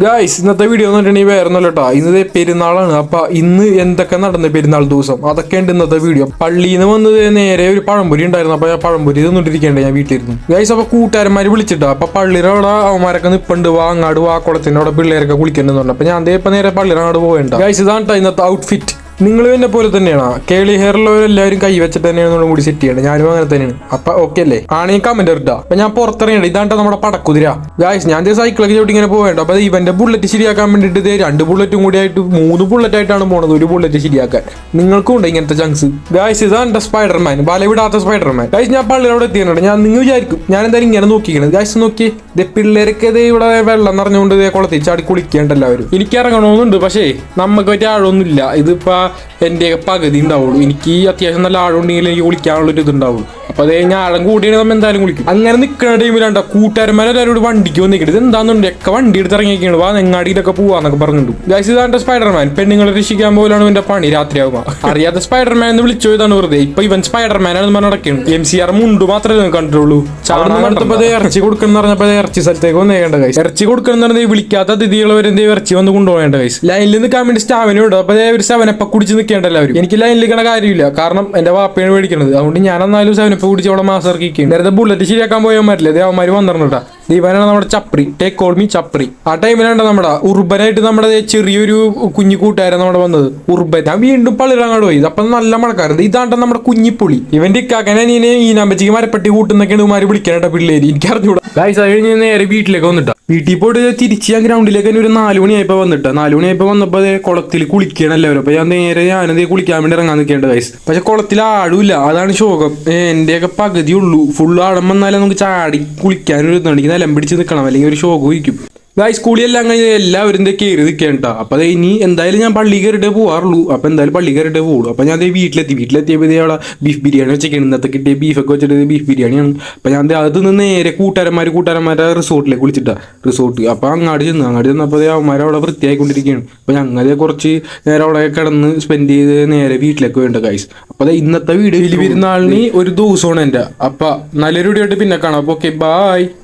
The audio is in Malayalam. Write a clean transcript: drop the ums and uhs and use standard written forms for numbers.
ഗായ്സ് ഇന്നത്തെ വീഡിയോ എന്ന് പറഞ്ഞിട്ടുണ്ടെങ്കിൽ വേറെ ഒന്നുമല്ല കേട്ടോ. ഇന്നത്തെ പെരുന്നാളാണ്. അപ്പൊ ഇന്ന് എന്തൊക്കെ നടന്നത് പെരുന്നാൾ ദിവസം അതൊക്കെ ഉണ്ട് ഇന്നത്തെ വീഡിയോ. പള്ളിയിൽ നിന്ന് വന്നത് നേരെ ഒരു പഴംപൊരി ഉണ്ടായിരുന്നു. അപ്പൊ ഞാൻ പഴംപൊരി തിന്നിട്ടിരിക്കേണ്ട ഞാൻ വീട്ടിലിരുന്നു. ഗായ്സ് അപ്പൊ കൂട്ടുകാരന്മാര് വിളിച്ചിട്ടാ. അപ്പൊ പള്ളിയുടെ അവിടെ അവന്മാരൊക്കെ നിപ്പുണ്ട്, വാ അങ്ങാട് വാ കുളത്തിന്റെ അവിടെ പിള്ളേരൊക്കെ കുളിക്കണ്ടെന്ന് പറഞ്ഞു. അപ്പൊ ഞാൻ ഇപ്പൊ നേരെ പള്ളിയുടെ അങ്ങോട്ട് പോകേണ്ട. ഗായ്സ് ഇതാണ് ഇന്നത്തെ ഔട്ട്ഫിറ്റ്. നിങ്ങൾ എന്നെ പോലെ തന്നെയാണ്. കേളി ഹെയറുള്ളവരെല്ലാവരും കൈ വെച്ചിട്ട് തന്നെയാണ് കൂടി സെറ്റ് ചെയ്യേണ്ടത്. ഞാനും അങ്ങനെ തന്നെയാണ്. അപ്പൊ ഓക്കെ അല്ലേ? ആണെങ്കിൽ കമന്റ് ഇട്ടാ. അപ്പൊ ഞാൻ പുറത്തിറങ്ങേണ്ട. ഇതാണ്ട നമ്മുടെ പടക്കുതിര. ഗായ്സ് ഞാൻ സൈക്കിളൊക്കെ ചോട്ടി ഇങ്ങനെ പോകേണ്ട. അപ്പൊ ഇവന്റെ ബുള്ളറ്റ് ശരിയാക്കാൻ വേണ്ടിട്ട് 2 ബുള്ളറ്റും കൂടി ആയിട്ട് 3 ബുള്ളറ്റ് ആയിട്ടാണ് പോണത്. ഒരു ബുള്ളറ്റ് ശരിയാക്കാൻ നിങ്ങൾക്കും ഉണ്ട് ഇങ്ങനത്തെ ചാൻസ്. ഗായ്സ് ഇതാണ്ട സ്പൈഡർമാൻ, ബലവിടാത്ത സ്പൈഡർമാൻ. ഗായ്സ് ഞാൻ പള്ളിയോടെ എത്തിയാണ്. ഞാൻ നിങ്ങൾ വിചാരിക്കും ഞാൻ എന്തായാലും ഇങ്ങനെ നോക്കിക്കണത്. ഗായ്സ് നോക്കി പിള്ളേരൊക്കെ ഇവിടെ വെള്ളം നിറഞ്ഞുകൊണ്ട് കുളത്തിൽ ചാടി കുളിക്കേണ്ട എല്ലാവരും. എനിക്ക് ഇറങ്ങണമെന്നുണ്ട്, പക്ഷേ നമുക്ക് പറ്റിയ ആഴമൊന്നുമില്ല. ഇതിപ്പോ എന്റെ പകുതി ഉണ്ടാവുള്ളൂ. എനിക്ക് അത്യാവശ്യം നല്ല ആഴം ഉണ്ടെങ്കിൽ എനിക്ക് കുളിക്കാനുള്ളൊരു ഇതുണ്ടാവുള്ളൂ. അപ്പൊ അത് കഴിഞ്ഞാൽ ആഴം കൂടിയാണെങ്കിൽ നമ്മൾ എന്തായാലും കുളിക്കും. അങ്ങനെ നിൽക്കുന്ന ടൈമിലാണ്ട കൂട്ടുകാരന്മാരെല്ലാവരും വണ്ടിക്ക് വന്നിട്ട് ഇത് എന്താണെന്നുണ്ട് ഒക്കെ വണ്ടി എടുത്ത് ഇറങ്ങിയൊക്കെയാണ്. വാ നെങ്ങാടിയിലൊക്കെ പോവാന്നൊക്കെ പറഞ്ഞിട്ടു. ഗൈസ് ഇതാണ്ട് സ്പൈഡർമാൻ. പെണ്ണുങ്ങളെ രക്ഷിക്കാൻ പോലാണ് ഇവന്റെ പണി. രാത്രിയാവുക അറിയാത്ത സ്പൈഡർമാൻ എന്ന് വിളിച്ചോ ഇതാണ് വെറുതെ. ഇപ്പൊ ഇവൻ സ്പൈഡർമാനാണെന്ന് പറഞ്ഞ് നടക്കുകയാണ്. MCR മുണ്ട് മാത്രമേ കണ്ടിട്ടുള്ളൂ. ചാടുന്നപ്പോ ഇറച്ചി കൊടുക്കുന്ന പറഞ്ഞപ്പോ ഇറച്ചി സ്ഥലത്തേക്ക് വന്നേണ്ട ഗൈസ്. ഇറച്ചി കൊടുക്കുന്ന പറഞ്ഞാൽ വിളിക്കാത്ത അതിഥികൾ വരെ ഇറച്ചി വന്ന് കൊണ്ടുപോകേണ്ട ഗൈസ്. ലൈനിൽ നിൽക്കാൻ വേണ്ടി സ്റ്റാമിന ഉണ്ട്. അപ്പൊ ഒരു 7up കുടിച്ച് നിൽക്കേണ്ട എല്ലാവരും. എനിക്ക് ലൈനിൽ നിൽക്കണ കാര്യമില്ല, കാരണം എന്റെ വാപ്പയാണ് മേടിക്കുന്നത്. അതുകൊണ്ട് ഞാൻ എന്നാലും 7up കുടിച്ച് അവിടെ മാസം ഇറക്കിക്കും. നേരത്തെ ബുള്ളറ്റ് ശരിയാക്കാൻ പോയവന്മാരില്ലേ, അതേ അവന്മാര് വന്നിട്ടാ. ദീപാനാണ് നമ്മുടെ ചപ്രി. ടേക്ക് കോൾ മീ ചപ്രി. ആ ടൈമിലാണ് നമ്മുടെ ഉർബനായിട്ട് നമ്മുടെ ചെറിയൊരു കുഞ്ഞു കൂട്ടുകാരൻ നമ്മുടെ വന്നത്. ഉർബൻ. ഞാൻ വീണ്ടും പള്ളിയിറങ്ങാണ്ട് പോയി. അപ്പൊ നല്ല മഴക്കാരുണ്ട്. ഇതാണ്ട നമ്മുടെ കുഞ്ഞിപ്പുളി. ഇവന്റെ ഇക്കാക്കനെ ഈ നമ്പച്ചിക്ക് മരപ്പെട്ടി കൂട്ടുന്നൊക്കെയാണ് ഇവന്മാര് വിളിക്കാനായിട്ട് പിള്ളേര്. എനിക്ക് അറിഞ്ഞൂടാ. ഗൈസ് അത് കഴിഞ്ഞ് നേരെ വീട്ടിലേക്ക് വന്നിട്ടാ. വീട്ടിൽ പോയിട്ട് തിരിച്ച് ഞാൻ ഗ്രൗണ്ടിലേക്ക് തന്നെ ഒരു 4 മണിയായപ്പോ വന്നിട്ടാ. 4 മണിയായപ്പോ വന്നപ്പോ കുളത്തിൽ കുളിക്കണം എല്ലാവരും. അപ്പൊ ഞാൻ ഞാനതേ കുളിക്കാൻ വേണ്ടി ഇറങ്ങാൻ നിൽക്കേണ്ട ഗൈസ്. പക്ഷെ കുളത്തിൽ ആടില്ല, അതാണ് ശോകം. എന്റെയൊക്കെ പകുതി ഉള്ളൂ. ഫുൾ ആടം വന്നാലും നമുക്ക് ചാടി കുളിക്കാനൊരു ഇതുണ്ടെങ്കിൽ നിലം പിടിച്ച് നിൽക്കണം, അല്ലെങ്കിൽ ഒരു ശോകം ഇരിക്കും. ഗൈസ് കൂളിയെല്ലാം കഴിഞ്ഞ് എല്ലാവരും കയറി നിൽക്കേണ്ട. അപ്പൊ അത് ഇനി എന്തായാലും ഞാൻ പള്ളി കയറിയിട്ടേ പോവാറുള്ളൂ. അപ്പൊ എന്തായാലും പള്ളി കയറിയിട്ടേ പോകുള്ളൂ. അപ്പൊ ഞാൻ വീട്ടിലെത്തിയപ്പോൾ അവിടെ ബീഫ് ബിരിയാണി വെച്ചേക്കാണ്. ഇന്നത്തെ കിട്ടിയ ബീഫൊക്കെ വെച്ചിട്ട് ബീഫ് ബിരിയാണിയാണ്. അപ്പൊ ഞാൻ അത് നിന്ന് നേരെ കൂട്ടുകാരന്മാരെ റിസോർട്ടിലേക്ക് വിളിച്ചിട്ടാ. റിസോർട്ട് അപ്പൊ അങ്ങാടി ചെന്നപ്പോൾ അവന്മാരെ അവിടെ വൃത്തിയായിക്കൊണ്ടിരിക്കുകയാണ്. അപ്പൊ ഞങ്ങളെ കുറച്ച് നേരം അവിടെ കിടന്ന് സ്പെൻഡ് ചെയ്ത് നേരെ വീട്ടിലേക്ക് വേണ്ട ഗൈസ്. അപ്പൊ അത് ഇന്നത്തെ വീഡിയോയിൽ പെരുന്നാളിന് ഒരു ദിവസമാണ് എൻ്റെ. അപ്പൊ നല്ലൊരു വീഡിയോ ആയിട്ട് പിന്നെ കാണാം. അപ്പൊ ഓക്കെ ബൈ.